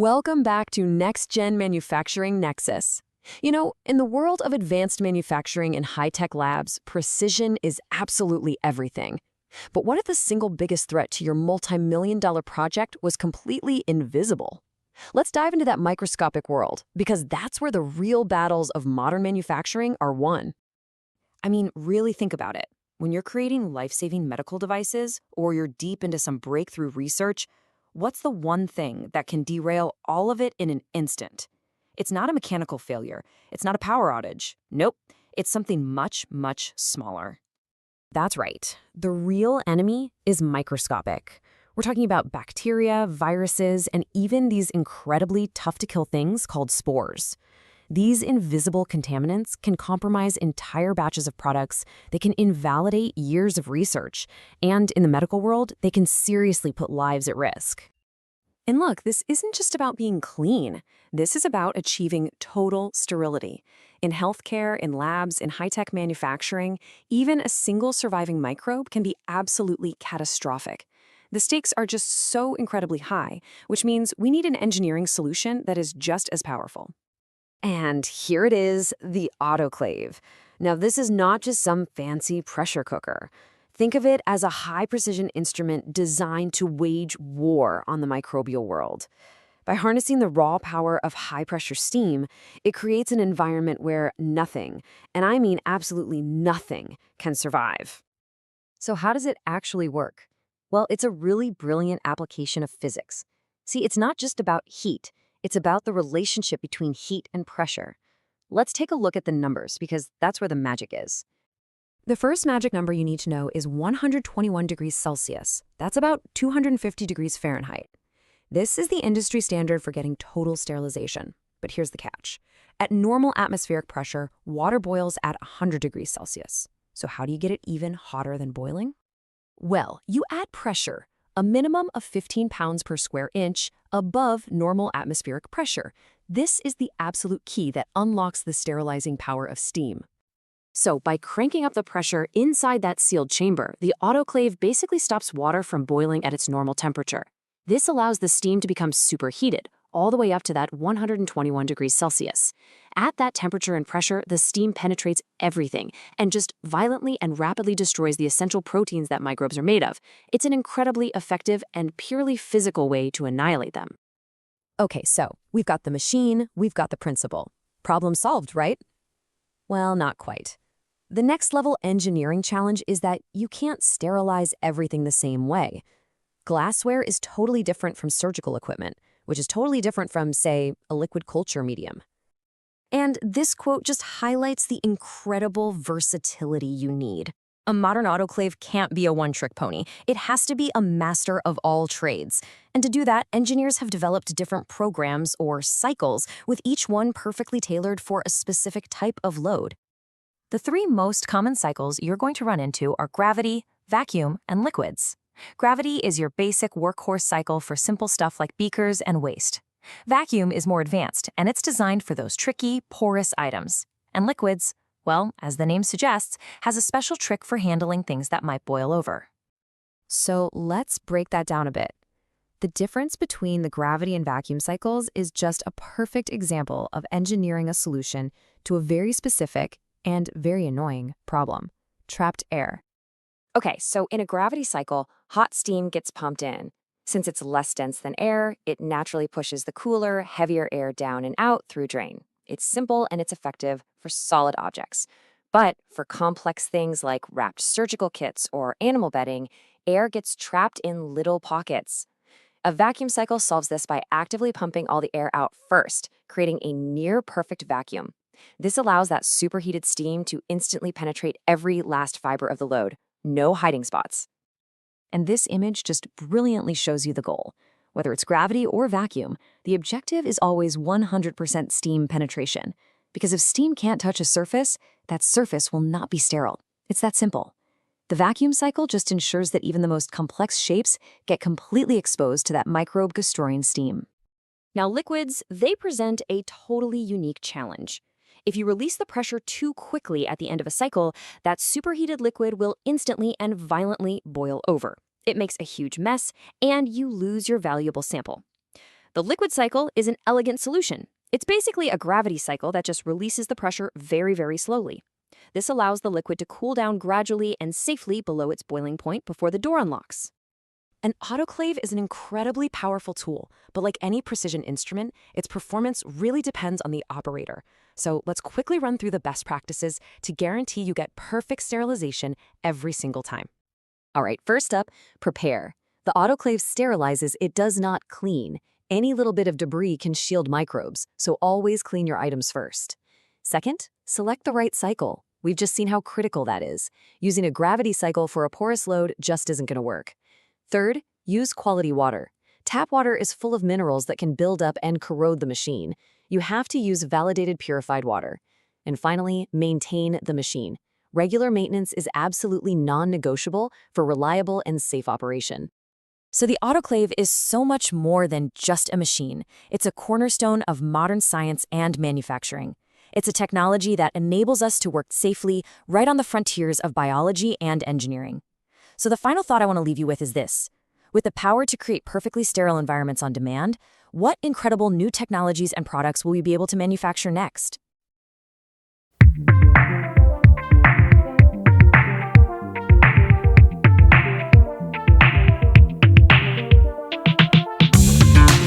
Welcome back to Next Gen Manufacturing Nexus. In the world of advanced manufacturing and high-tech labs, precision is absolutely everything. But what if the single biggest threat to your multi-million-dollar project was completely invisible? Let's dive into that microscopic world, because that's where the real battles of modern manufacturing are won. I mean, really think about it. When you're creating life-saving medical devices or you're deep into some breakthrough research, what's the one thing that can derail all of it in an instant? It's not a mechanical failure. It's not a power outage. Nope. It's something much, much smaller. That's right. The real enemy is microscopic. We're talking about bacteria, viruses, and even these incredibly tough-to-kill things called spores. These invisible contaminants can compromise entire batches of products, they can invalidate years of research, and in the medical world, they can seriously put lives at risk. And look, this isn't just about being clean. This is about achieving total sterility. In healthcare, in labs, in high-tech manufacturing, even a single surviving microbe can be absolutely catastrophic. The stakes are just so incredibly high, which means we need an engineering solution that is just as powerful. And here it is, the autoclave. Now, this is not just some fancy pressure cooker. Think of it as a high-precision instrument designed to wage war on the microbial world. By harnessing the raw power of high-pressure steam, it creates an environment where nothing, and I mean absolutely nothing, can survive. So how does it actually work? Well, it's a really brilliant application of physics. See, it's not just about heat. It's about the relationship between heat and pressure. Let's take a look at the numbers, because that's where the magic is. The first magic number you need to know is 121 degrees Celsius. That's about 250 degrees Fahrenheit. This is the industry standard for getting total sterilization. But here's the catch. At normal atmospheric pressure, water boils at 100 degrees Celsius. So how do you get it even hotter than boiling? Well, you add pressure, a minimum of 15 pounds per square inch above normal atmospheric pressure. This is the absolute key that unlocks the sterilizing power of steam. So by cranking up the pressure inside that sealed chamber, the autoclave basically stops water from boiling at its normal temperature. This allows the steam to become superheated, all the way up to that 121 degrees Celsius. At that temperature and pressure, the steam penetrates everything and just violently and rapidly destroys the essential proteins that microbes are made of. It's an incredibly effective and purely physical way to annihilate them. Okay, so we've got the machine, we've got the principle. Problem solved, right? Well, not quite. The next level engineering challenge is that you can't sterilize everything the same way. Glassware is totally different from surgical equipment, which is totally different from, say, a liquid culture medium. And this quote just highlights the incredible versatility you need. A modern autoclave can't be a one-trick pony. It has to be a master of all trades. And to do that, engineers have developed different programs or cycles, with each one perfectly tailored for a specific type of load. The three most common cycles you're going to run into are gravity, vacuum, and liquids. Gravity is your basic workhorse cycle for simple stuff like beakers and waste. Vacuum is more advanced, and it's designed for those tricky, porous items. And liquids, well, as the name suggests, has a special trick for handling things that might boil over. So let's break that down a bit. The difference between the gravity and vacuum cycles is just a perfect example of engineering a solution to a very specific and very annoying problem: trapped air. Okay, so in a gravity cycle, hot steam gets pumped in. Since it's less dense than air, it naturally pushes the cooler, heavier air down and out through drain. It's simple and it's effective for solid objects. But for complex things like wrapped surgical kits or animal bedding, air gets trapped in little pockets. A vacuum cycle solves this by actively pumping all the air out first, creating a near-perfect vacuum. This allows that superheated steam to instantly penetrate every last fiber of the load. No hiding spots. And this image just brilliantly shows you the goal. Whether it's gravity or vacuum, the objective is always 100% steam penetration. Because if steam can't touch a surface, that surface will not be sterile. It's that simple. The vacuum cycle just ensures that even the most complex shapes get completely exposed to that microbe-destroying steam. Now, liquids, they present a totally unique challenge. If you release the pressure too quickly at the end of a cycle, that superheated liquid will instantly and violently boil over. It makes a huge mess, and you lose your valuable sample. The liquid cycle is an elegant solution. It's basically a gravity cycle that just releases the pressure very, very slowly. This allows the liquid to cool down gradually and safely below its boiling point before the door unlocks. An autoclave is an incredibly powerful tool, but like any precision instrument, its performance really depends on the operator. So let's quickly run through the best practices to guarantee you get perfect sterilization every single time. All right, first up, prepare. The autoclave sterilizes, it does not clean. Any little bit of debris can shield microbes, so always clean your items first. Second, select the right cycle. We've just seen how critical that is. Using a gravity cycle for a porous load just isn't going to work. Third, use quality water. Tap water is full of minerals that can build up and corrode the machine. You have to use validated purified water. And finally, maintain the machine. Regular maintenance is absolutely non-negotiable for reliable and safe operation. So the autoclave is so much more than just a machine. It's a cornerstone of modern science and manufacturing. It's a technology that enables us to work safely right on the frontiers of biology and engineering. So the final thought I want to leave you with is this. With the power to create perfectly sterile environments on demand, what incredible new technologies and products will we be able to manufacture next?